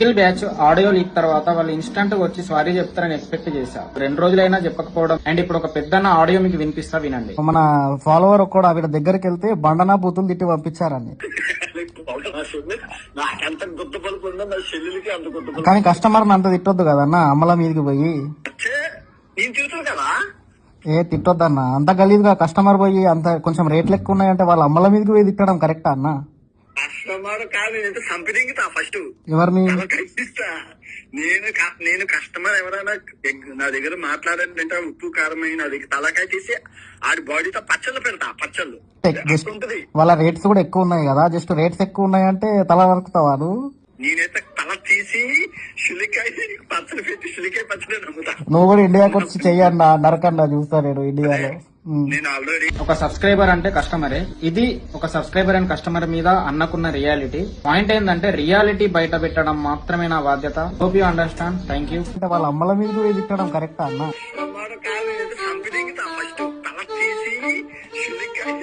Nikhil batch audio leak తర్వాత వాళ్ళు instant గా వచ్చి సారీ చెప్తారని ఎక్స్పెక్ట్ చేశా. 2 రోజులైనా చెప్పకపోవడం అండ్ ఇప్పుడు ఒక పెద్దన్న ఆడియో మీకు వినిపిస్తా వినండి. మన ఫాలోవర్ కూడా ఆవిడ దగ్గరికి వెళ్తే బండనా బూతులు తిట్టి పంపించారని. నాకెంత గుర్తు పలుకుందో నా చెల్లెలకి అంత గుర్తు. కానీ కస్టమర్ అంత తిట్టొద్దు కదన్న, అమ్మల మీదకి పోయి. నేను తిరుగుతాను కదా, తిట్టొద్దన్న, అంత గలీజ్గా కస్టమర్ పోయి అంత కొంచెం రేట్లు ఎక్కువ ఉన్నాయంటే వాళ్ళ అమ్మల మీదకి పోయి తిట్టడం కరెక్టా అన్న? కస్టమర్ కాదు, నేనైతే సంపిదింగుతా ఫస్ట్. ఎవరిని? నేను కస్టమర్ ఎవరైనా నా దగ్గర మాట్లాడాలంటే ఉప్పు కారమైన నా దగ్గర తలకాయ తీసి ఆడి బాడీతో పచ్చళ్ళు పెడతా. పచ్చళ్ళు ఉంటది. వాళ్ళ రేట్స్ కూడా ఎక్కువ ఉన్నాయి కదా, జస్ట్ రేట్స్ ఎక్కువ ఉన్నాయంటే తల వరకుతావా నువ్వు? నేనైతే తల తీసి శులికాయ పచ్చడి పెట్టి శులికాయ పచ్చడి నమ్ముతా. నువ్వు కూడా ఇండియాకి వచ్చి చెయ్యన్నా, నరకన్నా చూస్తా నేను ఇండియాలో. నేను ఆల్రెడీ ఒక సబ్స్క్రైబర్ అంటే కస్టమరే. ఇది ఒక సబ్స్క్రైబర్ అండ్ కస్టమర్ మీద అన్నకున్న రియాలిటీ. పాయింట్ ఏంటంటే రియాలిటీ బయట పెట్టడం మాత్రమే నా బాధ్యత. Hope you understand. Thank you. అంటే వాళ్ళ అమ్మల మీద పోయి తిట్టడం కరెక్టా అన్న? కస్టమర్ కాదు, నేనైతే సంపిదింగుతా ఫస్ట్ తల తీసి శులికాయ